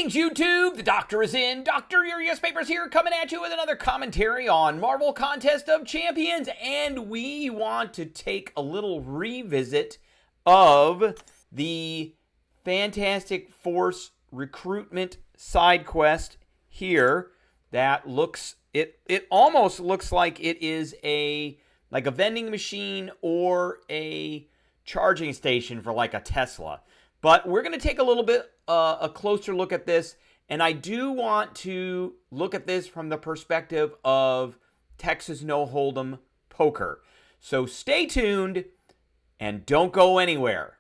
Greetings, YouTube! The doctor is in. Dr. Urias Papers here, coming at you with another commentary on Marvel Contest of Champions. And we want to take a little revisit of the Fantastic Force recruitment side quest here. That looks, it almost looks like it is a vending machine or a charging station for like a Tesla. But we're going to take a little bit a closer look at this, and I do want to look at this from the perspective of Texas No Hold'em poker. So stay tuned and don't go anywhere.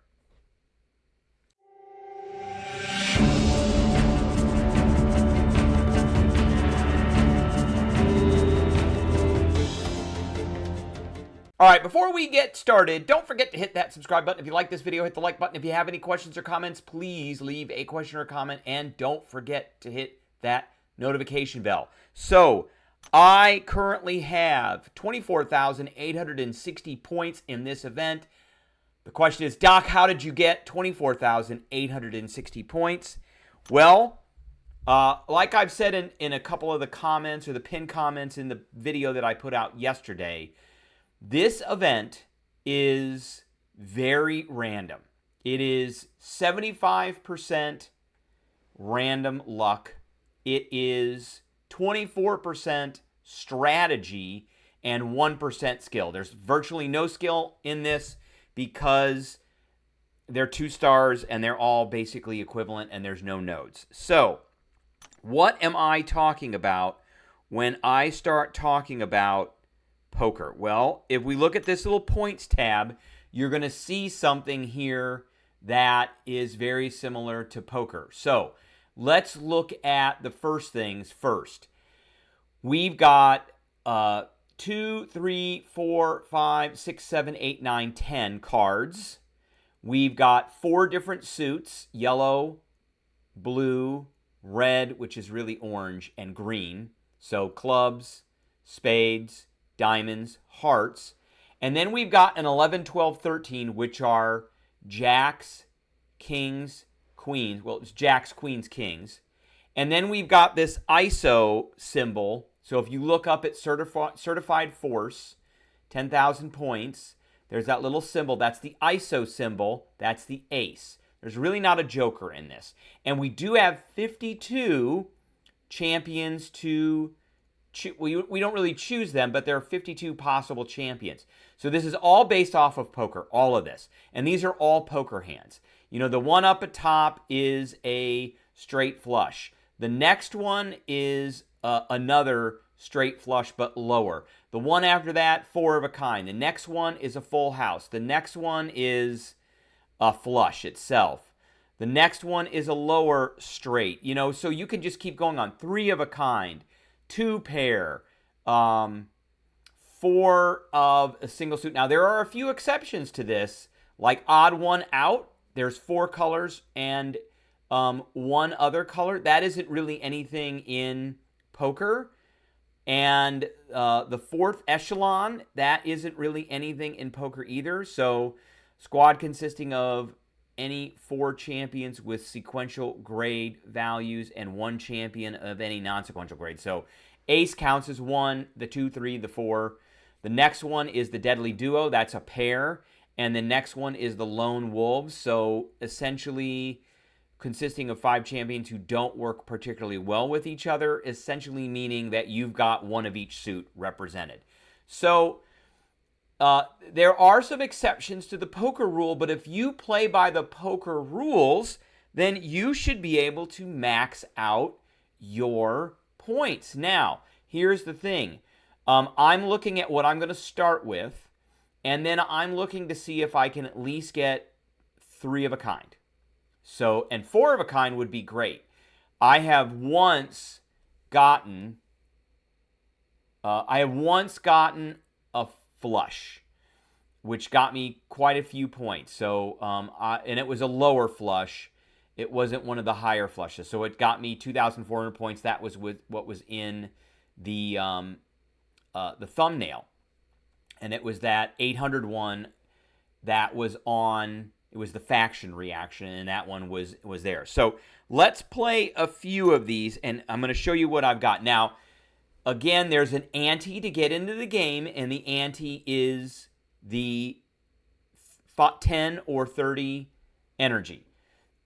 All right, before we get started, don't forget to hit that subscribe button. If you like this video, hit the like button. If you have any questions or comments, please leave a question or comment. And don't forget to hit that notification bell. So, I currently have 24,860 points in this event. The question is, Doc, how did you get 24,860 points? Well, like I've said in a couple of the comments or the pinned comments in the video that I put out yesterday, this event is very random. It is 75% random luck. It is 24% strategy and 1% skill. There's virtually no skill in this because they're 2 stars and they're all basically equivalent and there's no nodes. So, what am I talking about when I start talking about poker? Well, if we look at this little points tab, you're going to see something here that is very similar to poker. So let's look at the first things first. We've got 2, 3, 4, 5, 6, 7, 8, 9, 10 cards. We've got 4 different suits: yellow, blue, red, which is really orange, and green. So clubs, spades, diamonds, hearts. And then we've got an 11, 12, 13, which are jacks, kings, queens. Well, it's jacks, queens, kings. And then we've got this ISO symbol. So if you look up at certified force, 10,000 points, there's that little symbol. That's the ISO symbol. That's the ace. There's really not a joker in this. And we do have 52 champions to we don't really choose them, but there are 52 possible champions. So this is all based off of poker, all of this. And these are all poker hands. You know, the one up at top is a straight flush. The next one is another straight flush, but lower. The one after that, 4 of a kind. The next one is a full house. The next one is a flush itself. The next one is a lower straight. You know, so you can just keep going on. 3 of a kind. 2 pair, 4 of a single suit. Now, there are a few exceptions to this, like odd one out. There's 4 colors and 1 other color. That isn't really anything in poker. And the 4th echelon, that isn't really anything in poker either. So, squad consisting of any 4 champions with sequential grade values and 1 champion of any non-sequential grade. So ace counts as 1, the 2, 3, the 4. The next one is the deadly duo. That's a pair. And the next one is the lone wolves. So essentially consisting of 5 champions who don't work particularly well with each other, essentially meaning that you've got 1 of each suit represented. So there are some exceptions to the poker rule, but if you play by the poker rules, then you should be able to max out your points. Now, here's the thing. I'm looking at what I'm going to start with, and then I'm looking to see if I can at least get 3 of a kind. So, and 4 of a kind would be great. I have once gotten a flush, which got me quite a few points. So, and it was a lower flush. It wasn't one of the higher flushes. So it got me 2,400 points. That was with what was in the thumbnail. And it was that 800 one that was on, it was the faction reaction, and that one was there. So let's play a few of these, and I'm going to show you what I've got. Now, again, there's an ante to get into the game, and the ante is the 10 or 30 energy.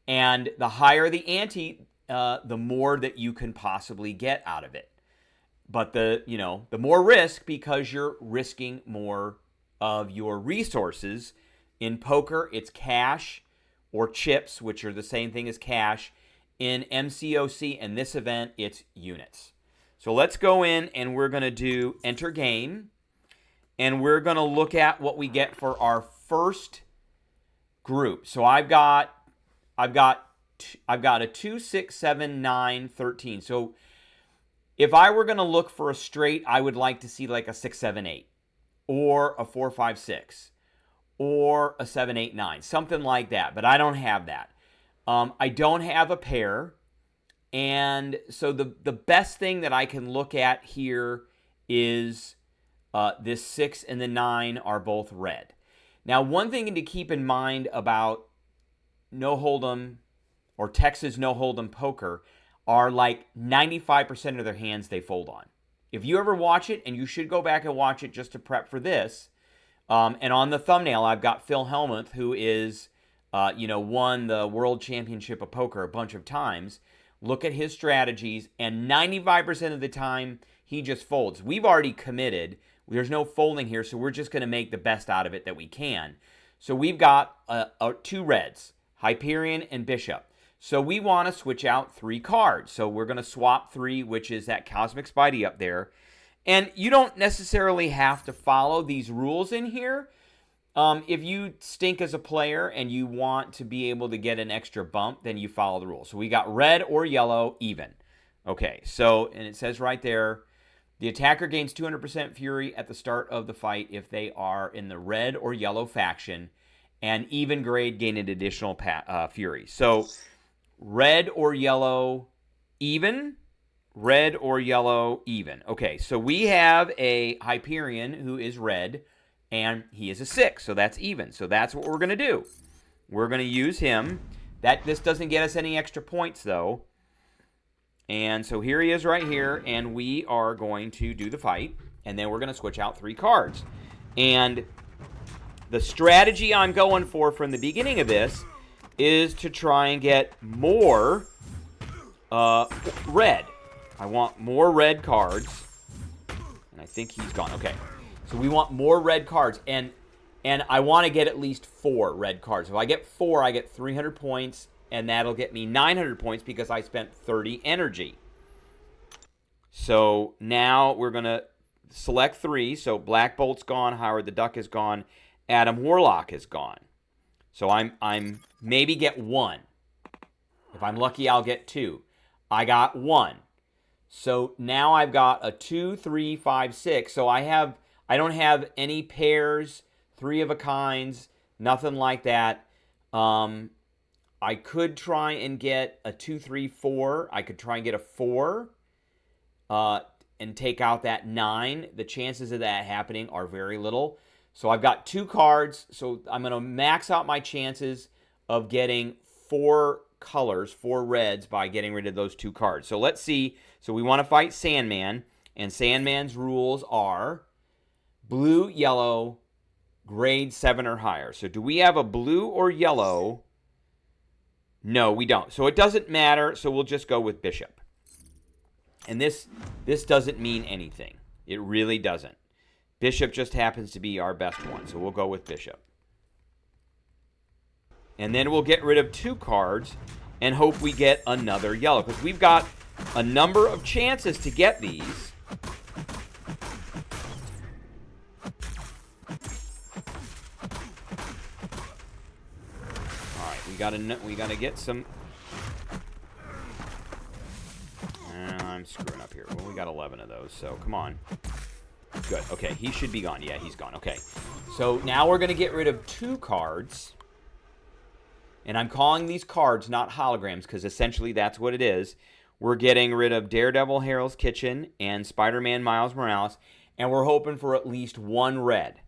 And the higher the ante, the more that you can possibly get out of it. But the more risk, because you're risking more of your resources. In poker, it's cash or chips, which are the same thing as cash. In MCOC and this event, it's units. So let's go in and we're going to do enter game. And we're going to look at what we get for our first group. So I've got a 2, 6, 7, 9, 13. So if I were going to look for a straight, I would like to see like a 6, 7, 8 or a 4, 5, 6 or a 7, 8, 9, something like that. But I don't have that. I don't have a pair. And so the best thing that I can look at here is this 6 and the 9 are both red. Now, one thing to keep in mind about no hold'em or Texas no hold'em poker are like 95% of their hands they fold on. If you ever watch it, and you should go back and watch it just to prep for this, and on the thumbnail I've got Phil Hellmuth, who is won the World Championship of Poker a bunch of times. Look at his strategies, and 95% of the time he just folds. We've already committed. There's no folding here, so we're just going to make the best out of it that we can. So we've got 2 reds, Hyperion and Bishop. So we want to switch out 3 cards. So we're going to swap 3, which is that Cosmic Spidey up there. And you don't necessarily have to follow these rules in here. If you stink as a player and you want to be able to get an extra bump, then you follow the rules. So we got red or yellow, even. Okay, so, and it says right there, the attacker gains 200% fury at the start of the fight if they are in the red or yellow faction, and even grade gain an additional fury. So red or yellow, even. Red or yellow, even. Okay, so we have a Hyperion who is red, and he is a 6, so that's even. So that's what we're going to do. We're going to use him. This doesn't get us any extra points, though. And so here he is right here, and we are going to do the fight, and then we're going to switch out 3 cards. And the strategy I'm going for from the beginning of this is to try and get more red. I want more red cards. And I think he's gone. Okay. So we want more red cards. And I want to get at least 4 red cards. If I get 4, I get 300 points. And that'll get me 900 points because I spent 30 energy. So now we're going to select 3. So Black Bolt's gone. Howard the Duck is gone. Adam Warlock is gone. So I'm maybe get 1. If I'm lucky, I'll get 2. I got 1. So now I've got a 2, 3, 5, 6. So I don't have any pairs, 3 of a kinds, nothing like that. I could try and get a 2, 3, 4. I could try and get a 4 and take out that 9. The chances of that happening are very little. So I've got 2 cards. So I'm going to max out my chances of getting 4 colors, 4 reds, by getting rid of those 2 cards. So let's see. So we want to fight Sandman, and Sandman's rules are blue, yellow, grade 7 or higher. So do we have a blue or yellow? No, we don't. So it doesn't matter, so we'll just go with Bishop. And this doesn't mean anything. It really doesn't. Bishop just happens to be our best one, so we'll go with Bishop. And then we'll get rid of 2 cards and hope we get another yellow, because we've got a number of chances to get these. All right, we gotta get some. I'm screwing up here. Well, we got 11 of those, so come on. Good. Okay, he should be gone. Yeah, he's gone. Okay, so now we're gonna get rid of 2 cards. And I'm calling these cards not holograms because essentially that's what it is. We're getting rid of Daredevil Harold's Kitchen and Spider-Man Miles Morales, and we're hoping for at least 1 red.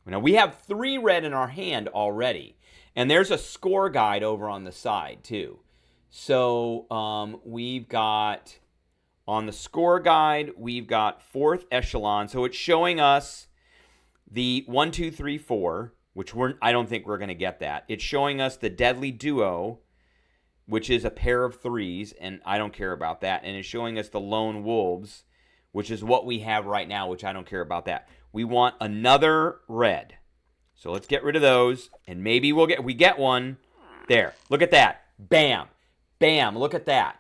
Now, we have 3 red in our hand already, and there's a score guide over on the side, too. So we've got, on the score guide, we've got fourth echelon. So it's showing us the 1, 2, 3, 4, which I don't think we're going to get that. It's showing us the deadly duo, which is a pair of threes, and I don't care about that. And it's showing us the lone wolves, which is what we have right now, which I don't care about that. We want another red. So let's get rid of those, and maybe we get one. There. Look at that. Bam. Bam. Look at that.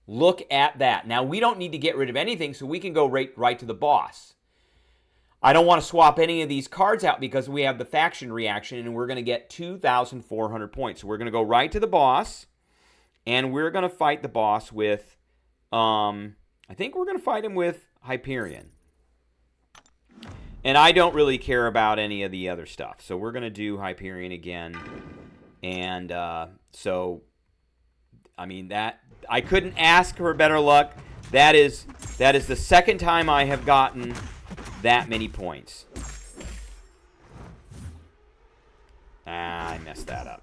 Look at that. Now, we don't need to get rid of anything, so we can go right to the boss. I don't want to swap any of these cards out because we have the faction reaction, and we're going to get 2,400 points. So we're going to go right to the boss, and we're going to fight the boss with, I think we're going to fight him with Hyperion. And I don't really care about any of the other stuff. So we're going to do Hyperion again. And so, I mean, that I couldn't ask for better luck. That is the second time I have gotten that many points. I messed that up.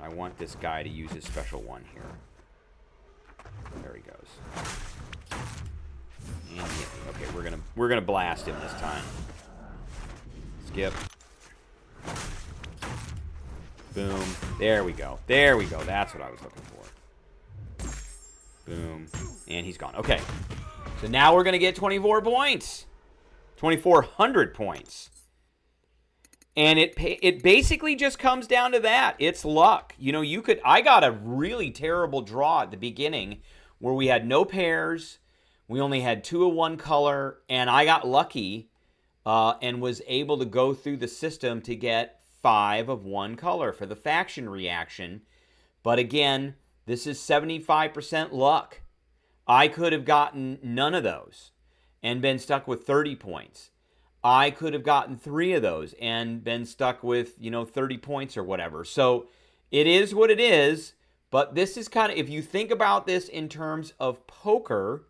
I want this guy to use his special one here. There he goes. And okay, we're gonna blast him this time. Skip. Boom. There we go. There we go. That's what I was looking for. Boom. And he's gone. Okay. So now we're gonna get 24 points. 2,400 points. And it basically just comes down to that. It's luck. You know, I got a really terrible draw at the beginning where we had no pairs. We only had 2 of one color, and I got lucky and was able to go through the system to get 5 of one color for the faction reaction. But again, this is 75% luck. I could have gotten none of those and been stuck with 30 points. I could have gotten 3 of those and been stuck with, 30 points or whatever. So it is what it is, but this is kind of, if you think about this in terms of poker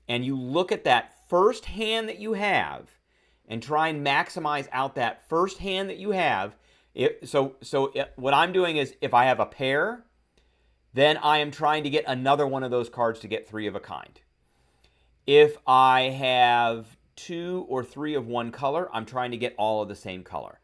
and you look at that first hand that you have and try and maximize out that first hand that you have, what I'm doing is if I have a pair, then I am trying to get another one of those cards to get 3 of a kind. If I have 2 or 3 of one color, I'm trying to get all of the same color.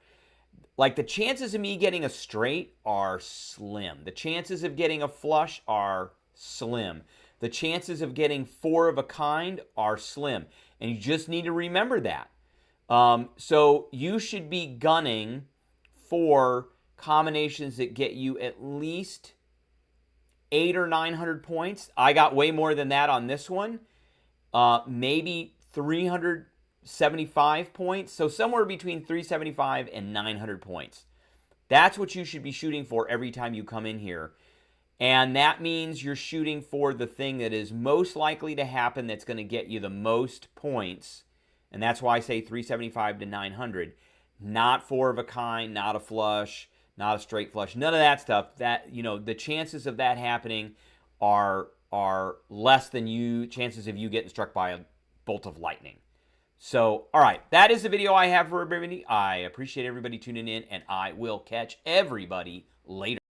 Like, the chances of me getting a straight are slim. The chances of getting a flush are slim. The chances of getting 4 of a kind are slim. And you just need to remember that. So you should be gunning for combinations that get you at least 800 or 900 points. I got way more than that on this one. Maybe 375 points. So somewhere between 375 and 900 points. That's what you should be shooting for every time you come in here. And that means you're shooting for the thing that is most likely to happen that's going to get you the most points. And that's why I say 375 to 900. Not 4 of a kind, not a flush, not a straight flush. None of that stuff. That, the chances of that happening are less than chances of you getting struck by a bolt of lightning. So, all right, that is the video I have for everybody. I appreciate everybody tuning in, and I will catch everybody later.